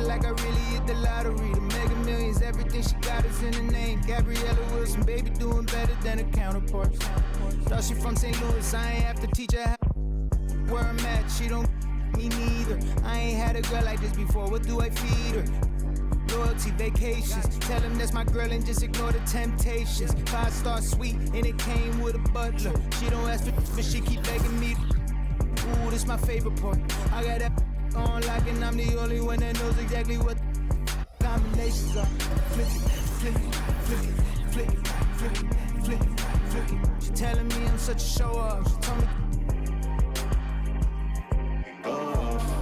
like I really hit the lottery. The Mega Millions, everything she got is in the name. Gabriella Wilson, baby, doing better than her counterparts. Thought she from St. Louis, I ain't have to teach her how where I'm at. She don't me neither. I ain't had a girl like this before. What do I feed her? Loyalty, vacations. Tell him that's my girl and just ignore the temptations. 5-star suite and it came with a butler. She don't ask for but she keep begging me. Ooh, this my favorite part. I got that on lock and I'm the only one that knows exactly what combinations are. Flick it, flick it, flick it, flick it, flick it, flick it, flick it. She telling me I'm such a show off. She told me go off,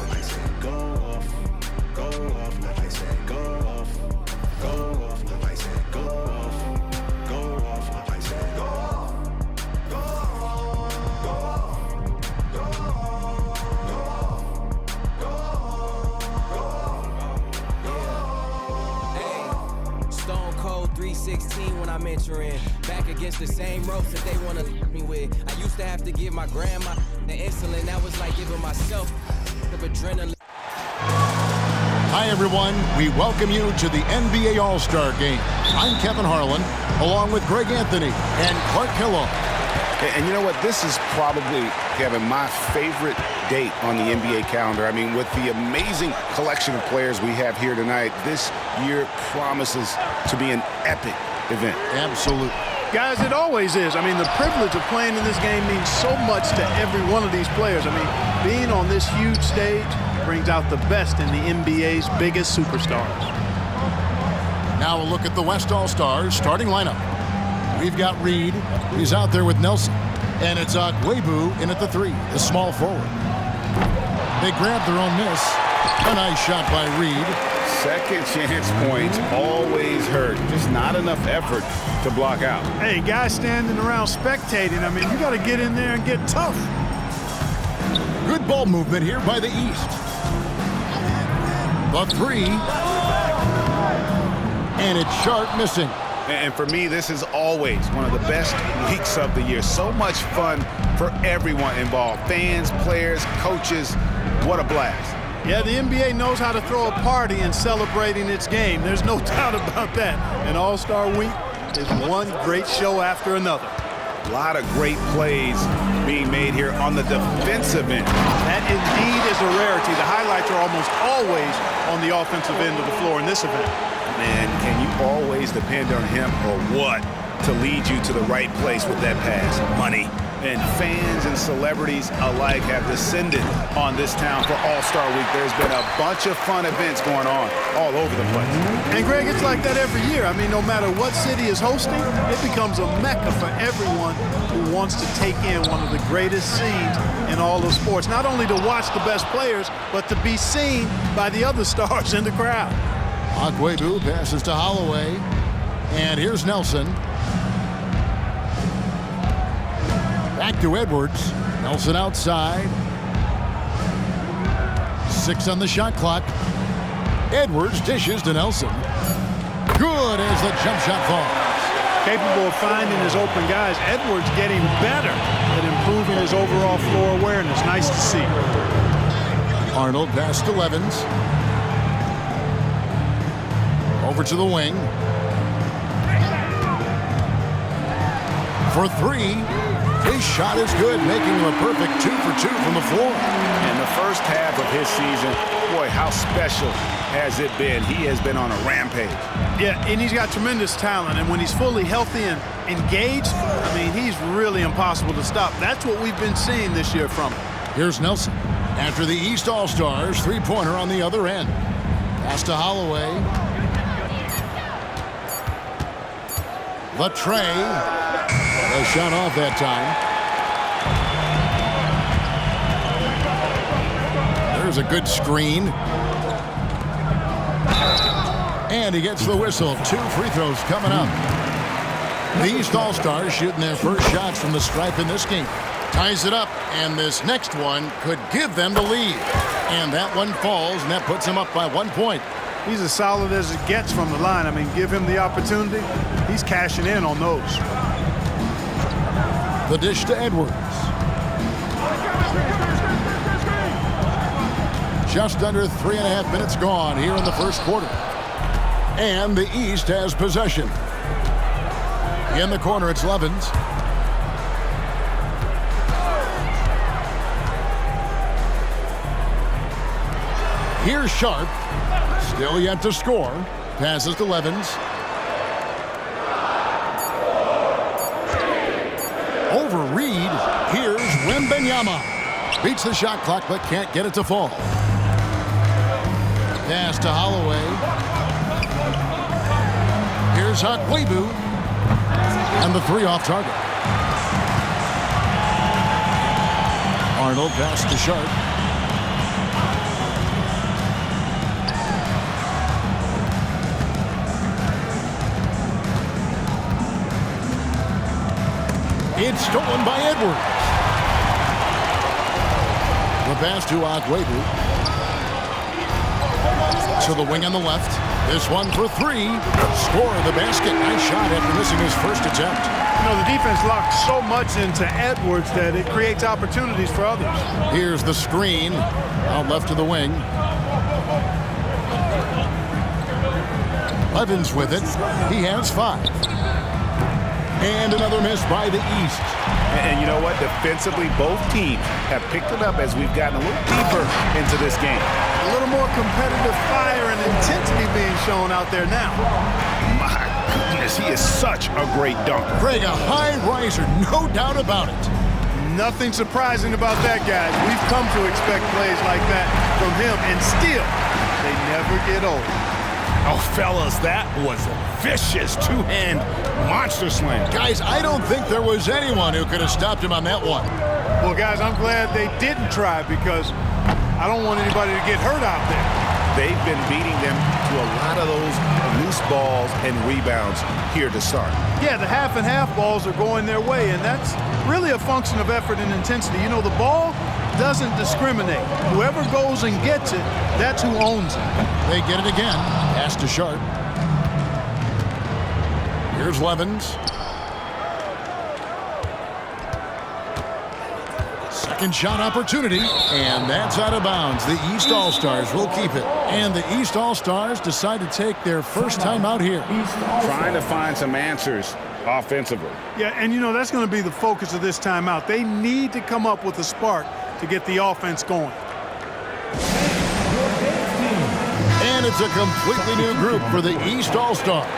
like I said, go off, like I said, go off, like I said, go off, like I said, go off, Hey, Stone Cold 316 when I'm entering, back against the same ropes that they wanna me with. I used to have to give my grandma the insulin, that was like giving myself of adrenaline. Hi everyone, we welcome you to the NBA All-Star Game. I'm Kevin Harlan, along with Greg Anthony and Clark Kellogg. And you know what? This is probably, Kevin, my favorite date on the NBA calendar. I mean, with the amazing collection of players we have here tonight, this year promises to be an epic event. Absolutely. Guys, it always is. I mean, the privilege of playing in this game means so much to every one of these players. I mean, being on this huge stage brings out the best in the NBA's biggest superstars. Now a look at the West All-Stars starting lineup. We've got Reed. He's out there with Nelson. And it's Agwebu in at the 3, the small forward. They grab their own miss. A nice shot by Reed. Second chance points always hurt. Just not enough effort to block out. Hey, guys standing around spectating, I mean, you got to get in there and get tough. Good ball movement here by the East. The 3. And it's sharp missing. And for me, this is always one of the best weeks of the year. So much fun for everyone involved. Fans, players, coaches. What a blast. Yeah, the NBA knows how to throw a party in celebrating its game. There's no doubt about that. And All-Star Week is one great show after another. A lot of great plays being made here on the defensive end. That indeed is a rarity. The highlights are almost always on the offensive end of the floor in this event. Man, can you always depend on him or what to lead you to the right place with that pass? Money. And fans and celebrities alike have descended on this town for All-Star Week. There's been a bunch of fun events going on all over the place. And Greg, it's like that every year. I mean, no matter what city is hosting, it becomes a mecca for everyone who wants to take in one of the greatest scenes in all of sports. Not only to watch the best players, but to be seen by the other stars in the crowd. Agwebu passes to Holloway. And here's Nelson. Back to Edwards. Nelson outside. 6 on the shot clock. Edwards dishes to Nelson. Good as the jump shot falls. Capable of finding his open guys. Edwards getting better at improving his overall floor awareness. Nice to see. Arnold pass to Levens. Over to the wing. For 3. His shot is good, making him a perfect 2 for 2 from the floor. In the first half of his season, boy, how special has it been? He has been on a rampage. Yeah, and he's got tremendous talent. And when he's fully healthy and engaged, I mean, he's really impossible to stop. That's what we've been seeing this year from him. Here's Nelson. After the East All-Stars, 3-pointer on the other end. Pass to Holloway. The tray. A shot off that time. There's a good screen. And he gets the whistle. 2 free throws coming up. The East All-Stars shooting their first shots from the stripe in this game. Ties it up, and this next one could give them the lead. And that one falls, and that puts them up by 1 point. He's as solid as it gets from the line. I mean, give him the opportunity. He's cashing in on those. The dish to Edwards. Just under 3.5 minutes gone here in the first quarter. And the East has possession. In the corner, it's Levens. Here's Sharp. Still yet to score. Passes to Levens. Over Reed. Here's Wembanyama. Beats the shot clock but can't get it to fall. Pass to Holloway. Here's Akwebu. And the three off target. Arnold pass to Sharp. It's stolen by Edwards. The pass to Akwebu. To the wing on the left. This one for three. Score the basket. Nice shot after missing his first attempt. You know, the defense locks so much into Edwards that it creates opportunities for others. Here's the screen. Out left to the wing. Levens with it. He has 5. And another miss by the East. And you know what? Defensively, both teams have picked it up as we've gotten a little deeper into this game. A little more competitive fire and intensity being shown out there now. My goodness, he is such a great dunker. Greg, a high riser, no doubt about it. Nothing surprising about that, guys. We've come to expect plays like that from him, and still, they never get old. Oh, fellas, that was a vicious two-hand monster slam. Guys, I don't think there was anyone who could have stopped him on that one. Well, guys, I'm glad they didn't try because I don't want anybody to get hurt out there. They've been beating them to a lot of those loose balls and rebounds here to start. Yeah, the half and half balls are going their way, and that's really a function of effort and intensity. You know, the ball doesn't discriminate. Whoever goes and gets it, that's who owns it. They get it again. Pass to Sharp. Here's Levens. Second shot opportunity, and that's out of bounds. The East All-Stars will keep it. And the East All-Stars decide to take their first time out here. Trying to find some answers offensively. Yeah, and you know, that's going to be the focus of this timeout. They need to come up with a spark to get the offense going. And it's a completely new group for the East All-Stars.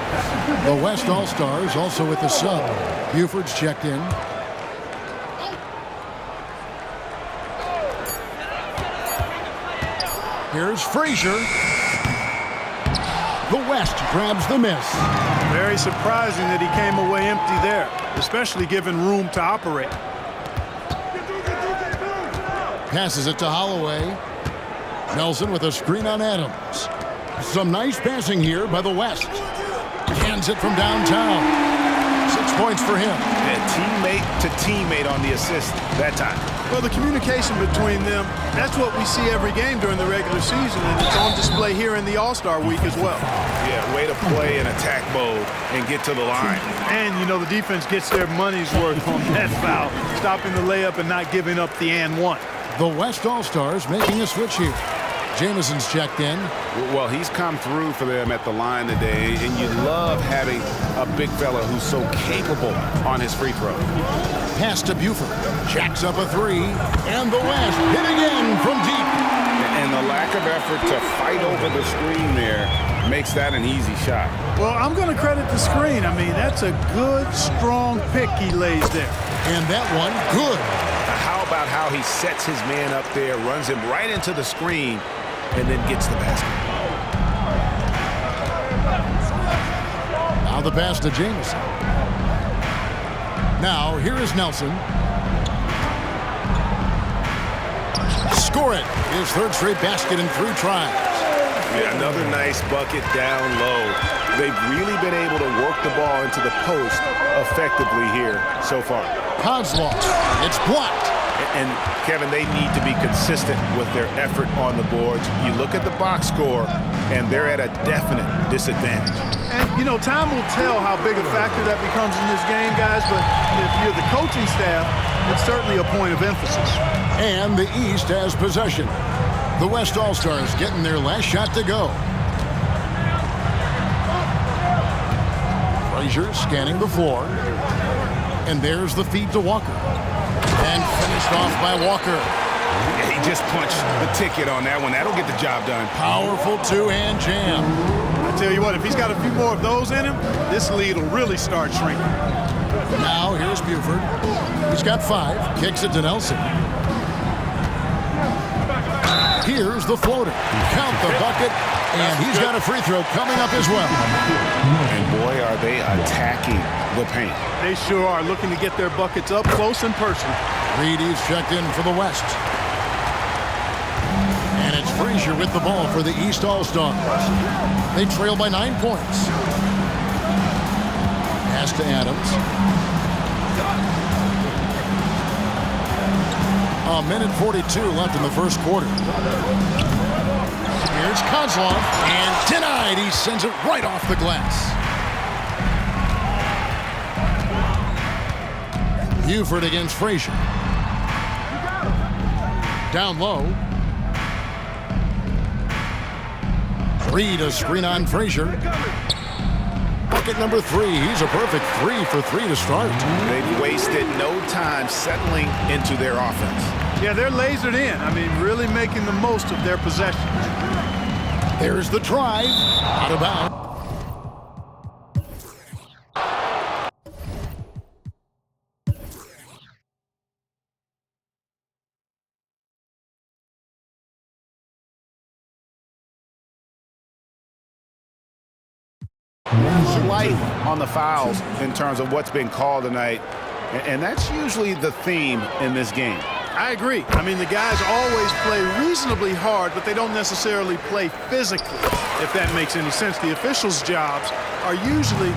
The West All-Stars also with the sub. Buford's checked in. Here's Frazier. The West grabs the miss. Very surprising that he came away empty there, especially given room to operate. Passes it to Holloway. Nelson with a screen on Adams. Some nice passing here by the West. Hands it from downtown. 6 points for him. And teammate to teammate on the assist that time. Well, the communication between them, that's what we see every game during the regular season, and it's on display here in the All-Star week as well. Yeah, way to play in attack mode and get to the line. And, you know, the defense gets their money's worth on that foul, stopping the layup and not giving up the and one. The West All-Stars making a switch here. Jameson's checked in. Well, he's come through for them at the line today, and you love having a big fella who's so capable on his free throw. Pass to Buford. Jacks up a three. And the West hit again from deep. And the lack of effort to fight over the screen there makes that an easy shot. Well, I'm going to credit the screen. I mean, that's a good, strong pick he lays there. And that one, good. How about how he sets his man up there, runs him right into the screen, and then gets the basket. Now the pass to Jameson. Now here is Nelson. Score it. His third straight basket in 3 tries. Yeah, another nice bucket down low. They've really been able to work the ball into the post effectively here so far. Kozlov. It's blocked. And, Kevin, they need to be consistent with their effort on the boards. You look at the box score, and they're at a definite disadvantage. And, you know, time will tell how big a factor that becomes in this game, guys, but if you're the coaching staff, it's certainly a point of emphasis. And the East has possession. The West All-Stars getting their last shot to go. Frazier scanning the floor. And there's the feed to Walker. And finished off by Walker. Yeah, he just punched the ticket on that one. That'll get the job done. Powerful two-hand jam. I tell you what, if he's got a few more of those in him, this lead will really start shrinking. Now here's Buford. He's got 5. Kicks it to Nelson. Here's the floater. Count the bucket. And he's got a free throw coming up as well. And boy, are they attacking the paint. They sure are, looking to get their buckets up close and personal. Reedy's checked in for the West. And it's Frazier with the ball for the East All-Stars. They trail by 9 points. Pass to Adams. A minute 42 left in the first quarter. Here's Kozlov, and denied. He sends it right off the glass. Buford against Frazier. Down low. Reed a screen on Frazier. Bucket number 3. He's a perfect 3 for 3 to start. They've wasted no time settling into their offense. Yeah, they're lasered in. I mean, really making the most of their possession. There's the drive. Out of bounds. Light on the fouls in terms of what's been called tonight, and that's usually the theme in this game. I agree. I mean, the guys always play reasonably hard, but they don't necessarily play physically, if that makes any sense. The officials' jobs are usually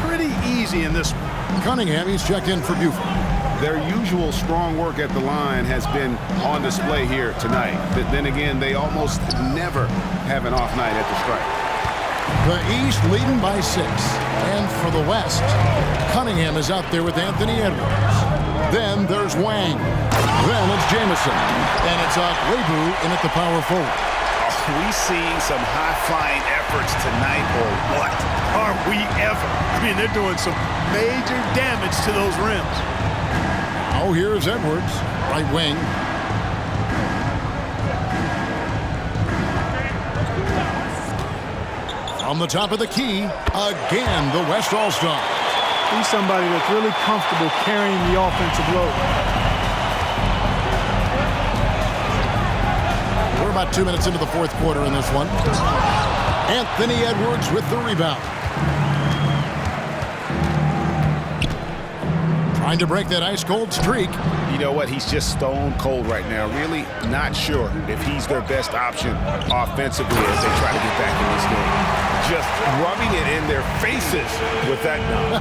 pretty easy in this one. Cunningham, he's checked in for Buford. Their usual strong work at the line has been on display here tonight. But then again, they almost never have an off night at the stripe. The East leading by 6. And for the West, Cunningham is out there with Anthony Edwards. Then there's Wang. Then it's Jamison. And it's Webu in at the power forward. Are we seeing some high-flying efforts tonight, or what? Are we ever? I mean, they're doing some major damage to those rims. Oh, here's Edwards. Right wing. On the top of the key, again, the West All-Star. He's somebody that's really comfortable carrying the offensive load. We're about 2 minutes into the fourth quarter in this one. Anthony Edwards with the rebound. Trying to break that ice-cold streak. You know what? He's just stone cold right now. Really not sure if he's their best option offensively as they try to get back in this game. Just rubbing it in their faces with that knob.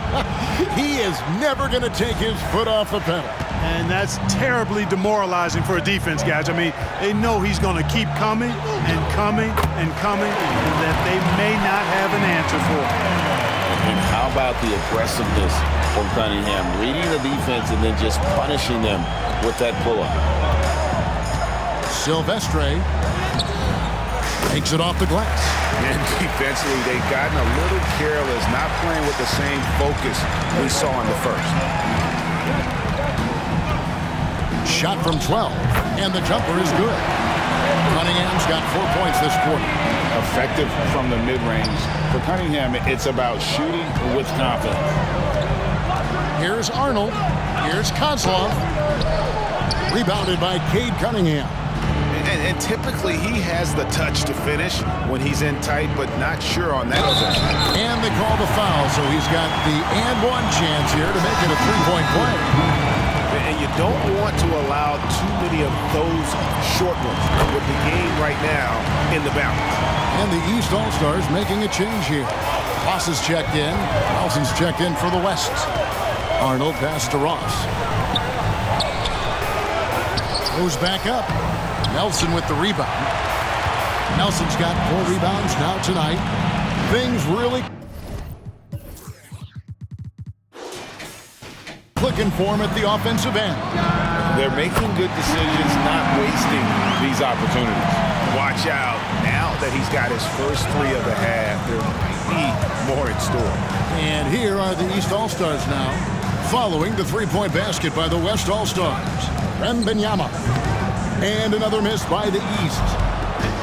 He is never going to take his foot off the pedal. And that's terribly demoralizing for a defense, guys. I mean, they know he's going to keep coming and coming and coming, and that they may not have an answer for. And how about the aggressiveness from Cunningham, reading the defense and then just punishing them with that pull-up. Silvestre takes it off the glass. And defensively, they've gotten a little careless, not playing with the same focus we saw in the first. Shot from 12, and the jumper is good. Cunningham's got 4 points this quarter. Effective from the mid-range. For Cunningham, it's about shooting with confidence. Here's Arnold. Here's Kozlov. Rebounded by Cade Cunningham. And typically, he has the touch to finish when he's in tight, but not sure on that. And they call the foul, so he's got the and one chance here to make it a three-point play. And you don't want to allow too many of those short ones with the game right now in the balance. And the East All-Stars making a change here. Ross is checked in. Nelson's checked in for the West. Arnold pass to Ross. Goes back up. Nelson with the rebound. Nelson's got 4 rebounds now tonight. Things really clicking for him at the offensive end. They're making good decisions, not wasting these opportunities. watch out. Now that he's got his first 3 of the half, there might be more in store. And here are the East All-Stars now, following the three-point basket by the West All-Stars. Wembanyama. And another miss by the East.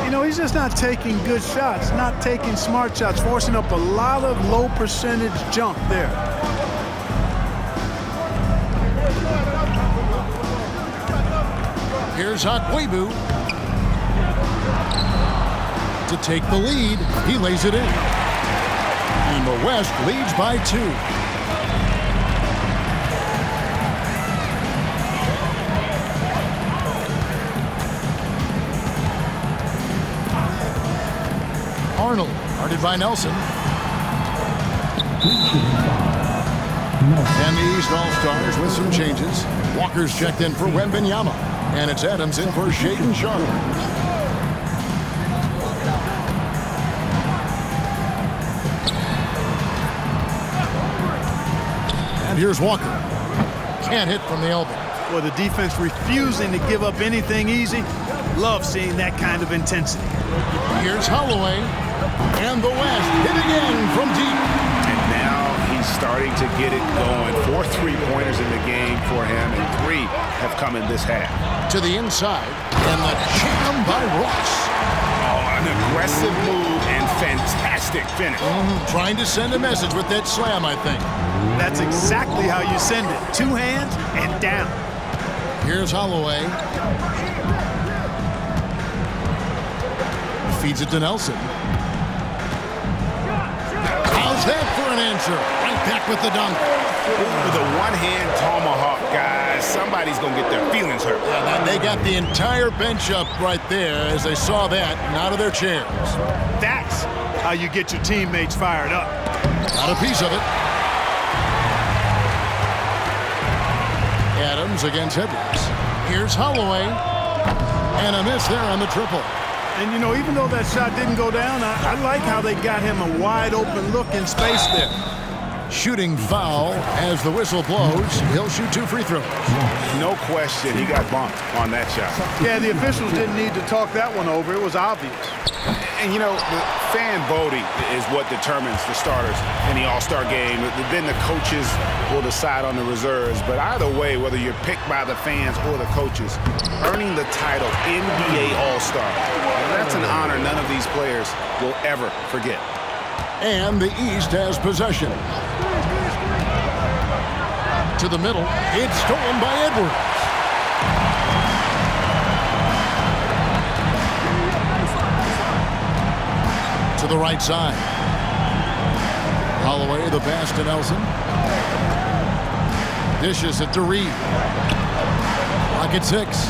You know, he's just not taking good shots, not taking smart shots, forcing up a lot of low percentage jump there. Here's Akwebu to take the lead. He lays it in. And the West leads by 2. Arnold, guarded by Nelson. And the East All-Stars with some changes. Walker's checked in for Wembanyama. And it's Adams in for Shaedon Sharpe. And here's Walker. Can't hit from the elbow. Well, the defense refusing to give up anything easy. Love seeing that kind of intensity. Here's Holloway. And the West hit again from deep. And now he's starting to get it going. 4 3-pointers in the game for him, and 3 have come in this half. To the inside, and the jam by Ross. Oh, an aggressive move and fantastic finish. Trying to send a message with that slam, I think. That's exactly how you send it. 2 hands and down. Here's Holloway. Feeds it to Nelson. How's that for an answer? Right back with the dunk. With a one-hand tomahawk, guys, somebody's going to get their feelings hurt. And they got the entire bench up right there as they saw that and out of their chairs. That's how you get your teammates fired up. Got a piece of it. Adams against Edwards. Here's Holloway. And a miss there on the triple. And, you know, even though that shot didn't go down, I like how they got him a wide-open look in space there. Shooting foul as the whistle blows. He'll shoot 2 free throws. No question, he got bumped on that shot. Yeah, the officials didn't need to talk that one over. It was obvious. And, you know, the fan voting is what determines the starters in the All-Star game. Then the coaches will decide on the reserves. But either way, whether you're picked by the fans or the coaches, earning the title NBA All-Star, that's an honor none of these players will ever forget. And the East has possession. To the middle. It's stolen by Edwards. To the right side. Holloway, the pass to Nelson. Dishes it to Reed. Clock at 6.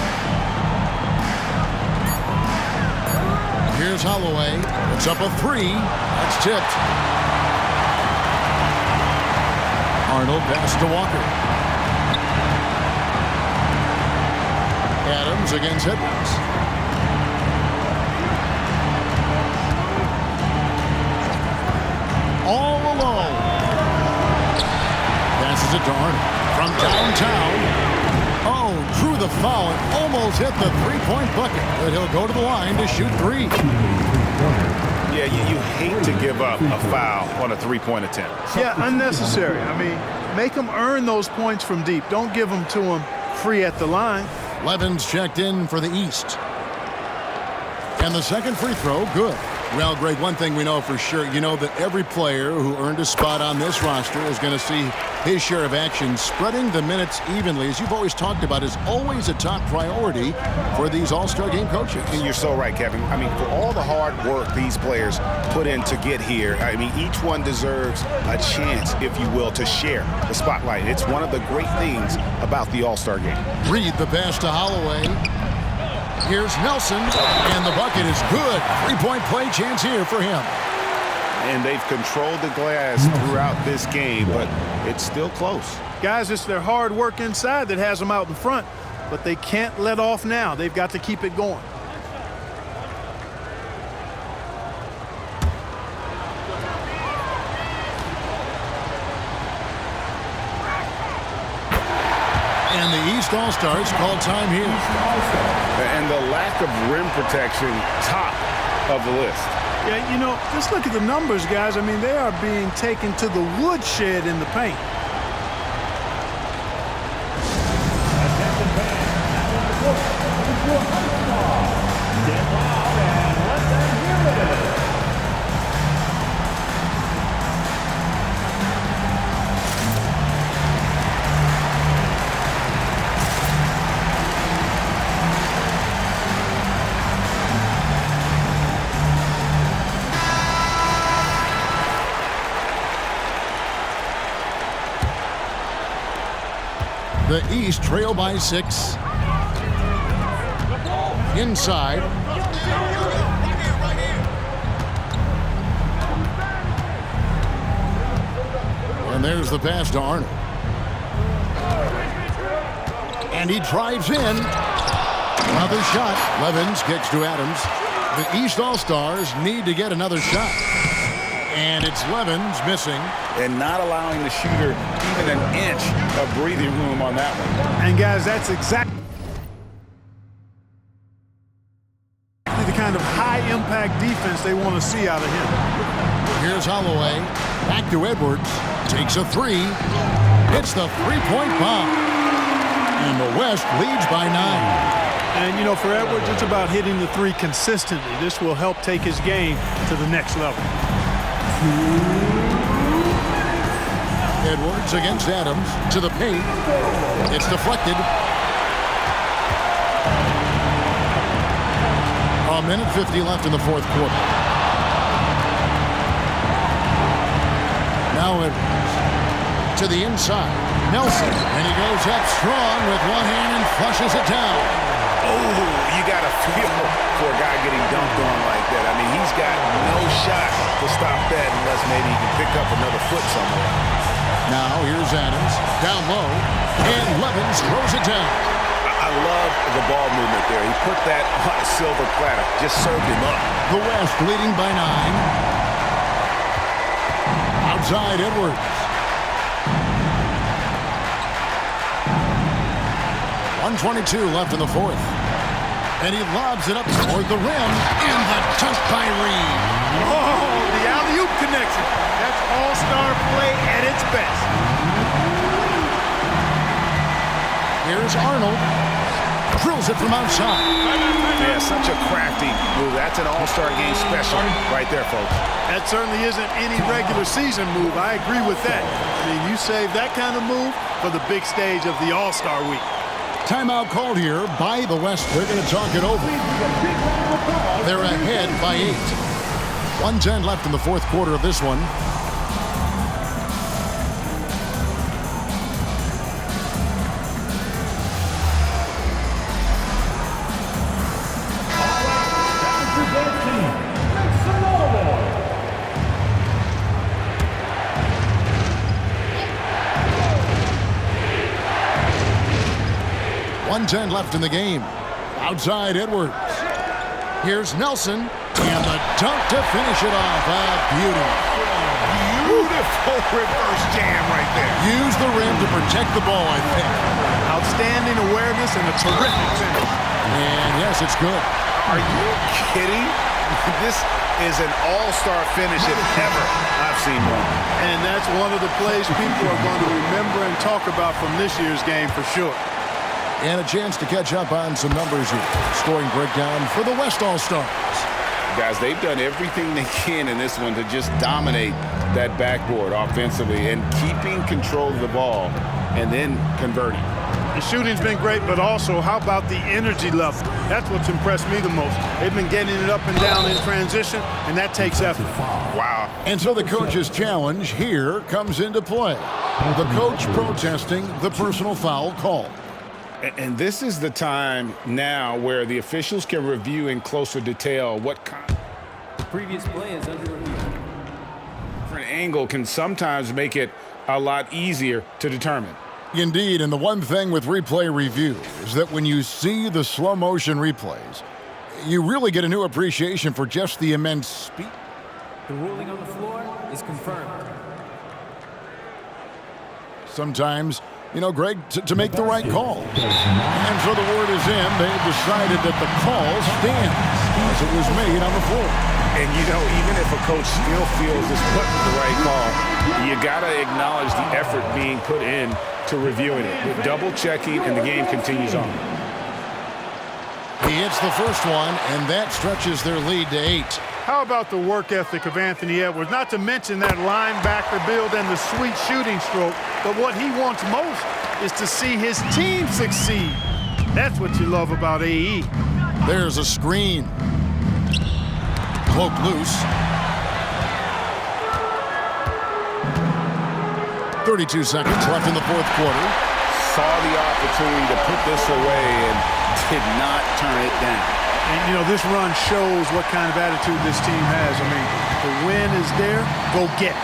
Here's Holloway. It's up a 3. That's tipped. Arnold pass to Walker. Adams against Edwards. All alone. Passes it to Arnold. From downtown. Oh, drew the foul and almost hit the three-point bucket. But he'll go to the line to shoot 3. Yeah, you hate to give up a foul on a 3-point attempt. Yeah, unnecessary. I mean, make them earn those points from deep. Don't give them to them free at the line. Levens checked in for the East. And the second free throw, good. Well, Greg, one thing we know for sure, you know that every player who earned a spot on this roster is going to see his share of action. Spreading the minutes evenly, as you've always talked about, is always a top priority for these All-Star game coaches. And you're so right, Kevin. I mean, for all the hard work these players put in to get here, I mean, each one deserves a chance, if you will, to share the spotlight. It's one of the great things about the All-Star game. Reed the pass to Holloway. Here's Nelson, and the bucket is good. 3-point play chance here for him. And they've controlled the glass throughout this game, but it's still close. Guys, it's their hard work inside that has them out in front, but they can't let off now. They've got to keep it going. And And the East All-Stars call time here. And the lack of rim protection, top of the list. Yeah, you know, just look at the numbers, guys. I mean, they are being taken to the woodshed in the paint. The East trail by 6. Inside. And there's the pass to Arnold. And he drives in. Another shot. Levens kicks to Adams. The East All-Stars need to get another shot. And it's Levens missing. And not allowing the shooter even an inch of breathing room on that one. And, guys, that's exactly the kind of high-impact defense they want to see out of him. Here's Holloway. Back to Edwards. Takes a 3. Hits the three-point bomb. And the West leads by 9. And, you know, for Edwards, it's about hitting the 3 consistently. This will help take his game to the next level. Edwards against Adams to the paint. It's deflected. A minute 50 left in the fourth quarter. Now Edwards to the inside. Nelson, and he goes up strong with one hand and flushes it down. Oh, you got to feel for a guy getting dunked on like that. I mean, he's got no shot to stop that unless maybe he can pick up another foot somewhere. Now here's Adams down low, and Levens throws it down. I love the ball movement there. He put that on a silver platter, just served him up. The West leading by 9. Outside Edwards. .122 left in the fourth. And he lobs it up toward the rim. And the dunk by Reed. Oh, the alley-oop connection. That's all-star play at its best. Here's Arnold. Drills it from outside. Yeah, such a crafty move. That's an all-star game special right there, folks. That certainly isn't any regular season move. I agree with that. I mean, you save that kind of move for the big stage of the All-Star Week. Timeout called here by the West. They're going to talk it over. They're ahead by 8. 1:10 left in the fourth quarter of this one. .110 left in the game. Outside Edwards. Here's Nelson. And the dunk to finish it off. Beauty. Beautiful reverse jam right there. Use the rim to protect the ball, I think. Outstanding awareness and a terrific finish. And yes, it's good. Are you kidding? This is an all-star finish if ever I've seen one. And that's one of the plays people are going to remember and talk about from this year's game for sure. And a chance to catch up on some numbers here. Scoring breakdown for the West All-Stars. Guys, they've done everything they can in this one to just dominate that backboard offensively and keeping control of the ball and then converting. The shooting's been great, but also how about the energy level? That's what's impressed me the most. They've been getting it up and down in transition, and that takes effort. Wow. And so the coach's challenge here comes into play. The coach protesting the personal foul call. And this is the time now where the officials can review in closer detail what kind The previous play is under review. of angle can sometimes make it a lot easier to determine. Indeed, and the one thing with replay review is that when you see the slow motion replays, you really get a new appreciation for just the immense speed. The ruling on the floor is confirmed. Sometimes you know, Greg, to make the right call. And so the word is in. They've decided that the call stands as it was made on the floor. And, you know, even if a coach still feels this wasn't the right call, you got to acknowledge the effort being put in to reviewing it. With double-checking, and the game continues on. He hits the first one, and that stretches their lead to 8. How about the work ethic of Anthony Edwards? Not to mention that linebacker build and the sweet shooting stroke. But what he wants most is to see his team succeed. That's what you love about AE. There's a screen. Cloaked loose. 32 seconds left in the fourth quarter. Saw the opportunity to put this away and did not turn it down. And, you know, this run shows what kind of attitude this team has. I mean, the win is there. Go get it.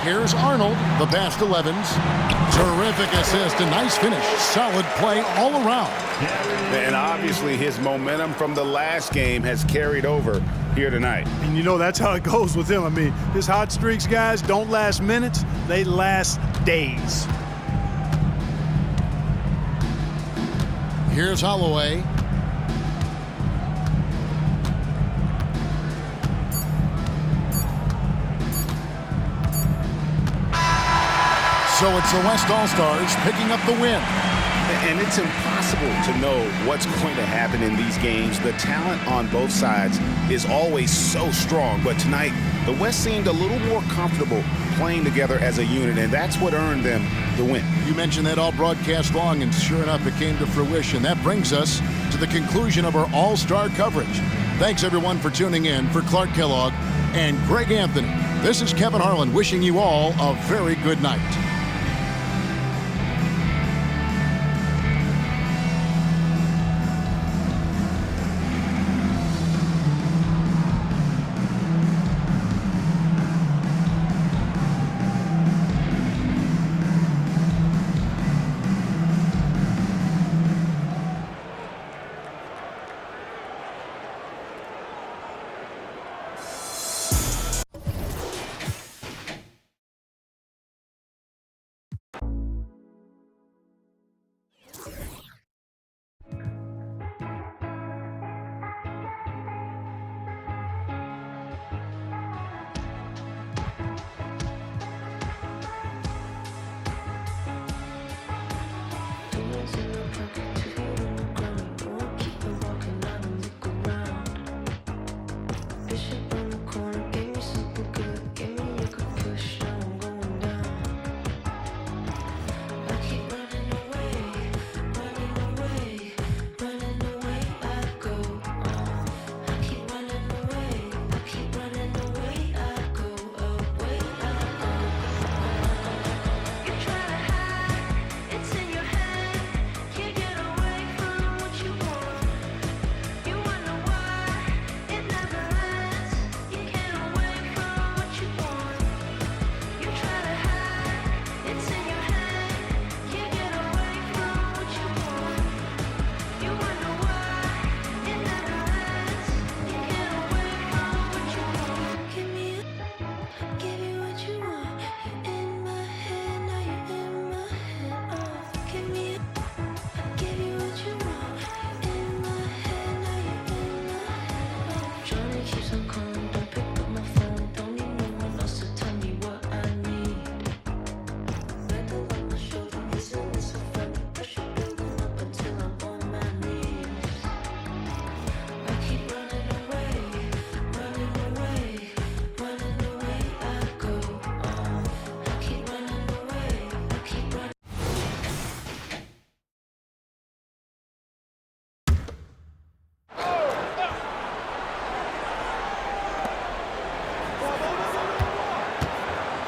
Here's Arnold, the pass to Levens. Terrific assist, a nice finish. Solid play all around. And obviously his momentum from the last game has carried over here tonight. And, you know, that's how it goes with him. I mean, his hot streaks, guys, don't last minutes. They last days. Here's Holloway. So it's the West All-Stars picking up the win. And it's impossible to know what's going to happen in these games. The talent on both sides is always so strong. But tonight, the West seemed a little more comfortable playing together as a unit, and that's what earned them the win. You mentioned that all broadcast long, and sure enough, it came to fruition. That brings us to the conclusion of our All-Star coverage. Thanks, everyone, for tuning in. For Clark Kellogg and Greg Anthony, this is Kevin Harlan wishing you all a very good night.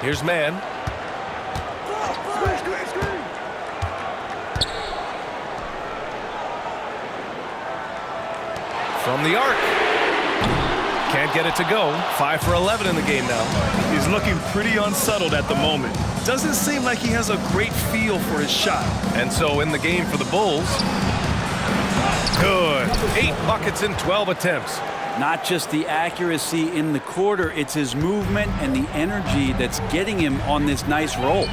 Here's man. From the arc. Can't get it to go. 5 for 11 in the game now. He's looking pretty unsettled at the moment. Doesn't seem like he has a great feel for his shot. And so in the game for the Bulls. Good. 8 buckets in 12 attempts. Not just the accuracy in the quarter, it's his movement and the energy that's getting him on this nice roll.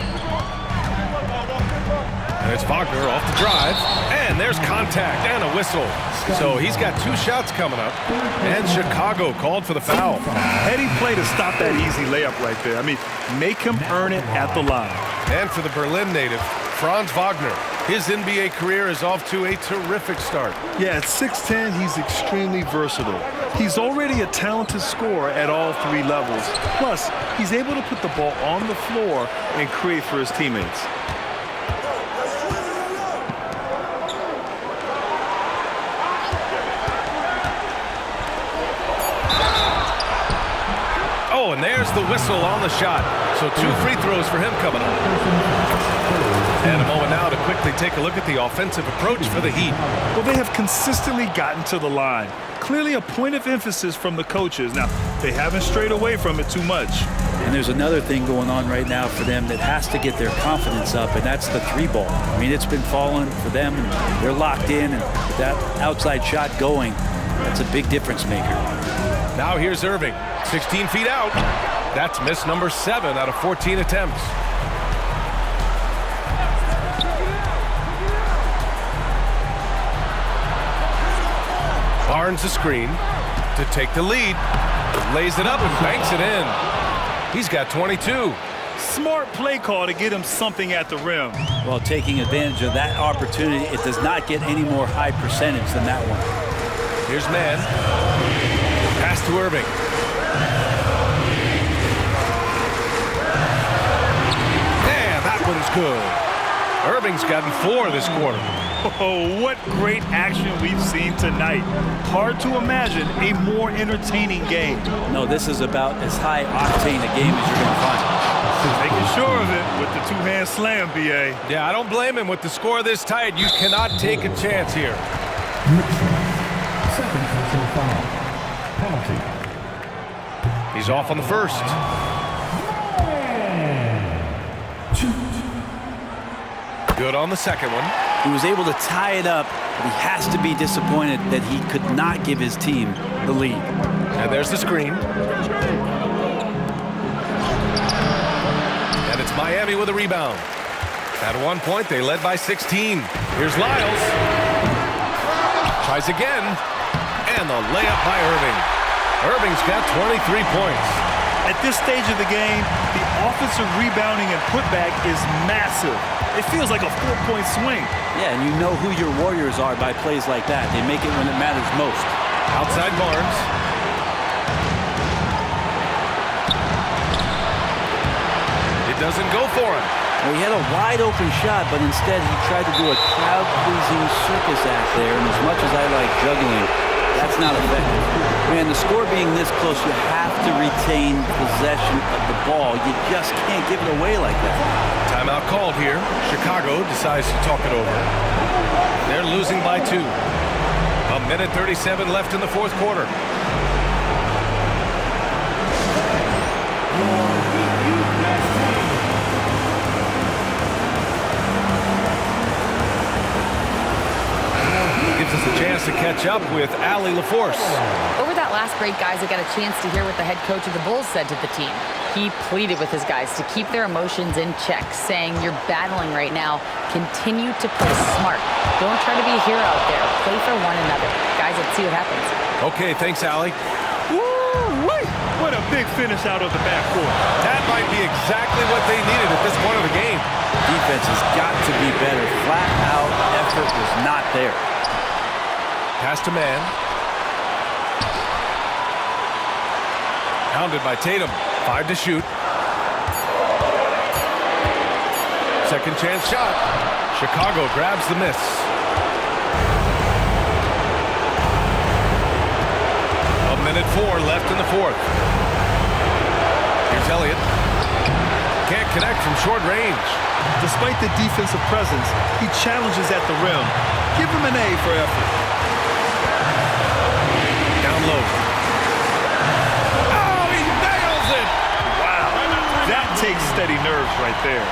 And it's Wagner off the drive. And there's contact and a whistle. So he's got 2 shots coming up. And Chicago called for the foul. Heady play to stop that easy layup right there. I mean, make him earn it at the line. And for the Berlin native, Franz Wagner. His NBA career is off to a terrific start. Yeah, at 6'10", he's extremely versatile. He's already a talented scorer at all 3 levels. Plus, he's able to put the ball on the floor and create for his teammates. Oh, and there's the whistle on the shot. So 2 free throws for him coming up. And a moment now to quickly take a look at the offensive approach for the Heat. Well, they have consistently gotten to the line. Clearly a point of emphasis from the coaches. Now, they haven't strayed away from it too much. And there's another thing going on right now for them that has to get their confidence up, and that's the 3-ball. I mean, it's been falling for them, and they're locked in, and with that outside shot going, that's a big difference maker. Now here's Irving, 16 feet out. That's miss number 7 out of 14 attempts. Barnes the screen to take the lead. Lays it up and banks it in. He's got 22. Smart play call to get him something at the rim. Well, taking advantage of that opportunity, it does not get any more high percentage than that one. Here's Mann. Pass to Irving. And that one's good. Irving's gotten 4 this quarter. Oh, what great action we've seen tonight. Hard to imagine a more entertaining game. No, this is about as high octane a game as you're going to find. Making sure of it with the 2-hand slam, B.A. Yeah, I don't blame him. With the score this tight, you cannot take a chance here. Second personal foul. Penalty. He's off on the first. Good on the second one. He was able to tie it up, but he has to be disappointed that he could not give his team the lead. And there's the screen. And it's Miami with a rebound. At one point, they led by 16. Here's Lyles. Tries again. And the layup by Irving. Irving's got 23 points. At this stage of the game, the offensive rebounding and putback is massive. It feels like a 4-point swing. Yeah, and you know who your Warriors are by plays like that. They make it when it matters most. Outside Barnes. It doesn't go for him. Well, he had a wide open shot, but instead he tried to do a crowd-pleasing circus act there. And as much as I like juggling, that's not effective. Man, the score being this close, you have to retain possession of the ball. You just can't give it away like that. Timeout called here. Chicago decides to talk it over. They're losing by 2. 1:37 left in the fourth quarter. Gives us a chance to catch up with Allie LaForce. Over that last break, guys, I got a chance to hear what the head coach of the Bulls said to the team. He pleaded with his guys to keep their emotions in check, saying, "You're battling right now. Continue to play smart. Don't try to be a hero out there. Play for one another." Guys, let's see what happens. Okay, thanks, Allie. Woo-wee! What a big finish out of the backcourt. That might be exactly what they needed at this point of the game. Defense has got to be better. Flat out effort was not there. Pass to Mann. Pounded by Tatum. 5 to shoot. Second chance shot. Chicago grabs the miss. A minute 4 left in the fourth. Here's Elliott. Can't connect from short range. Despite the defensive presence, he challenges at the rim. Give him an A for effort. Down low. Oh, he nails it! Wow, that takes steady nerves right there.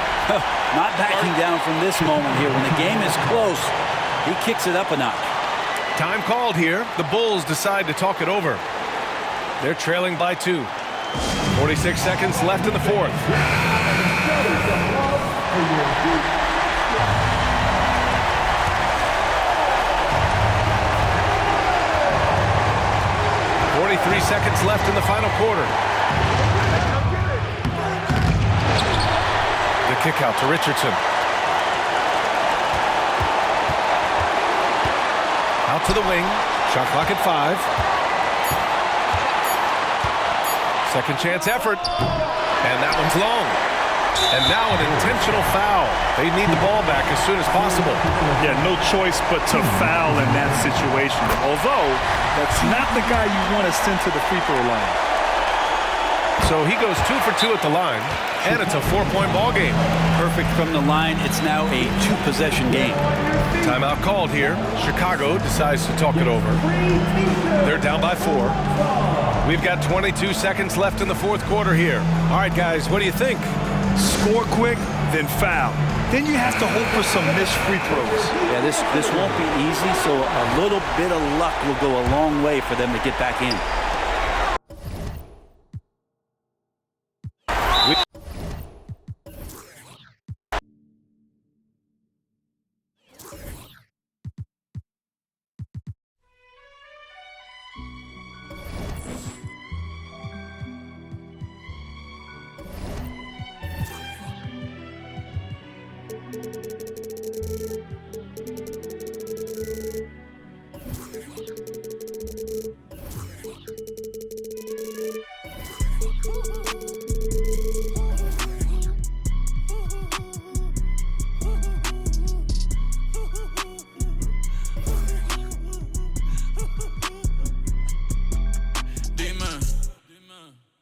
Not backing down from this moment here. When the game is close, he kicks it up a notch. Time called here. The Bulls decide to talk it over. They're trailing by 2. 46 seconds left in the fourth. 43 seconds left in the final quarter. The kick out to Richardson. Out to the wing. Shot clock at 5. Second chance effort. And that one's long. And now an intentional foul. They need the ball back as soon as possible. Yeah, no choice but to foul in that situation. Although, that's not the guy you want to send to the free throw line. So he goes 2 for 2 at the line, and it's a 4-point ball game. Perfect from the line. It's now a 2-possession game. Timeout called here. Chicago decides to talk it over. They're down by 4. We've got 22 seconds left in the fourth quarter here. All right, guys, what do you think? Score quick, then foul. Then you have to hope for some missed free throws. Yeah, this won't be easy, so a little bit of luck will go a long way for them to get back in.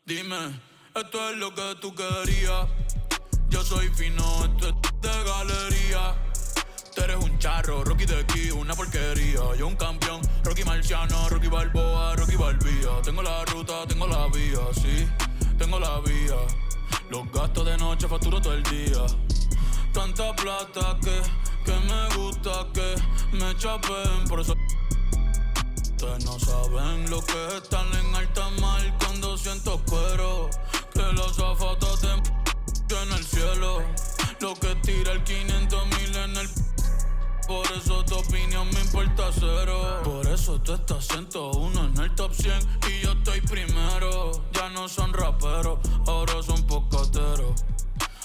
Dime, esto es lo que tú querías. Yo soy fino, esto es de galería. Tú eres un charro, Rocky de aquí, una porquería. Yo un campeón, Rocky Marciano, Rocky Balboa, Rocky Balbía. Tengo la ruta, tengo la vía, sí, tengo la vía. Los gastos de noche facturo todo el día. Tanta plata que me gusta que me chapen, por eso. Ustedes no saben lo que es estar en alta mar cuando siento cuero. Que los azafatas te en el cielo. Lo que tira el 500,000 en el. Por eso tu opinión me importa cero. Por eso tú estás 101 en el top 100 y yo estoy primero. Ya no son raperos, ahora son pocateros.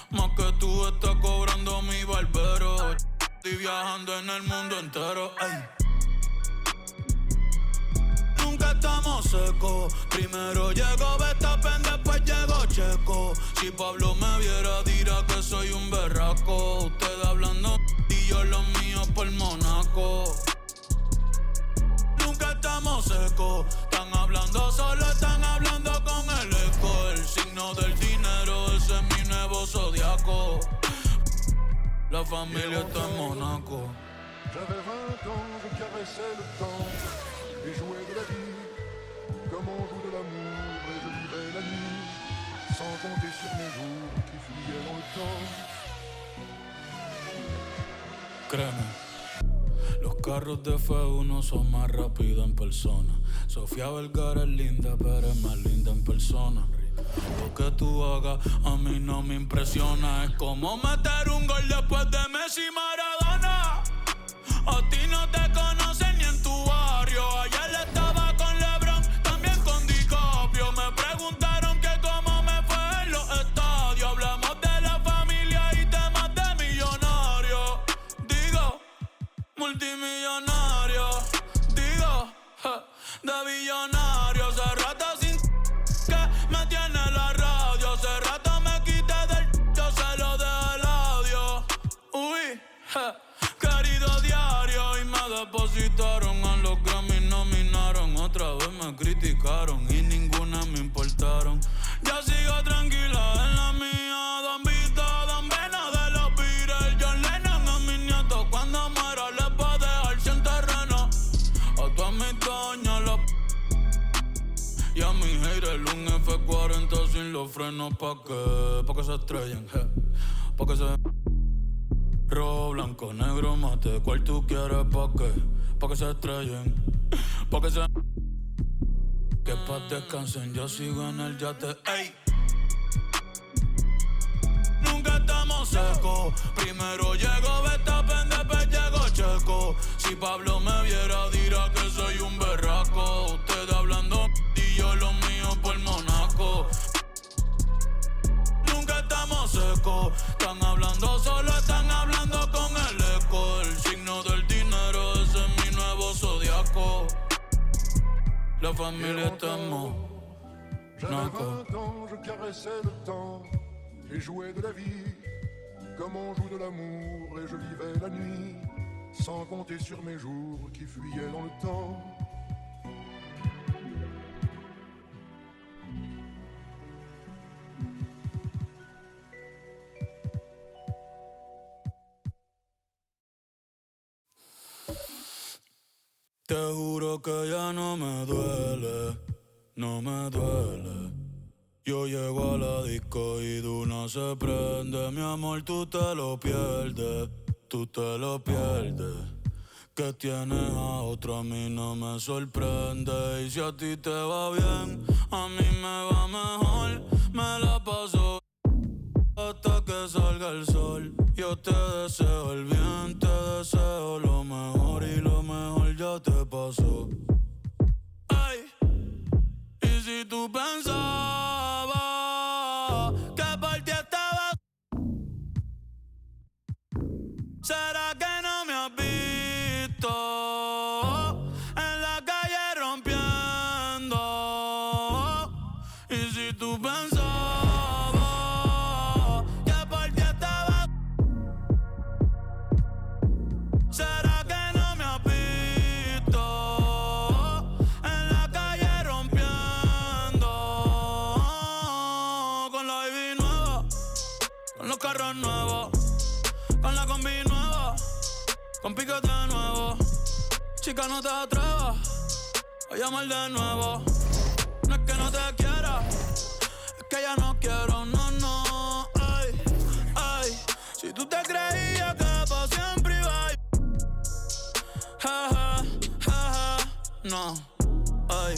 Más que tú estás cobrando mi barbero. Estoy viajando en el mundo entero. Ey. Nunca estamos secos. Primero llegó Verstappen, después llegó Checo. Si Pablo me viera dirá que soy un berraco. Ustedes hablando y yo los míos por Monaco. Nunca estamos secos. Están hablando solo, están hablando con el eco. El signo del dinero, ese es mi nuevo zodiaco. La familia está en Monaco. J'avais 20 ans, je caressais le temps et jouais de la vie comme on joue de l'amour, et je vivais la nuit sans compter sur mes jours qui fuyaient dans le temps. Créeme, los carros de F1 son más rápidos en persona. Sofía Vergara es linda, pero es más linda en persona. Lo que tú hagas a mí no me impresiona. Es como meter un gol después de Messi y Maradona. A ti no te conocen ni en tu barrio. Ayer estaba con LeBron, también con DiCaprio. Me preguntaron que cómo me fue en los estadios. Hablamos de la familia y temas de millonarios. Digo, multimillonario. Digo, de billonario. Hace rato sin que me tiene la radio. Hace rato me quité del yo se lo dejé el audio. Uy, querido diario, y me depositaron a los Grammy, nominaron. Otra vez me criticaron y ninguna me importaron. Ya sigo tranquila en la mía. Don Vito, Don Vena de los Beatles. John Lennon a mis nietos cuando muera les va a dejar sin terreno. A todas mis doñas y a mi haters un F40 sin los frenos. Pa' que se estrellen, pa' que se. Rojo, blanco, negro, mate, ¿cuál tú quieres? Pa' que se estrellen, pa' que se. Que pa' descansen, yo sigo en el yate, ey. Nunca estamos secos. Primero llegó Verstappen, después llegó Checo. Si Pablo me viera dirá que soy un berraco. Ustedes hablando y yo lo mío por Monaco. Nunca estamos secos. Están hablando solo, están hablando con el eco. El signo del dinero, ese es mi nuevo zodiaco. La familia estamos. J'avais 20 ans, je caressais le temps et jouais de la vie comme on joue de l'amour, et je vivais la nuit sans compter sur mes jours qui fuyaient dans le temps. Te juro que ya no me duele, no me duele. Yo llego a la disco y de una se prende. Mi amor, tú te lo pierdes, tú te lo pierdes. Que tienes a otro a mí no me sorprende. Y si a ti te va bien, a mí me va mejor. Me la paso hasta que salga el sol. Yo te deseo el bien, te deseo lo mejor. Y lo mejor ya te pasó. Ay, y si tú pensabas que por ti estaba, ¿será que no me has visto en la calle rompiendo? Y si tú pensabas que por ti estaba, ¿será que no me has visto en la calle rompiendo? Con la baby nueva, con los carros nuevos, con la combi nueva, con piquete nuevo. Chica, no te atrevas a llamar de nuevo. No es que no te quiera, es que ya no quiero, no, no. Ay, ay, si tú te creías que para siempre iba a... Ja, ja, ja, ja, no. Ay,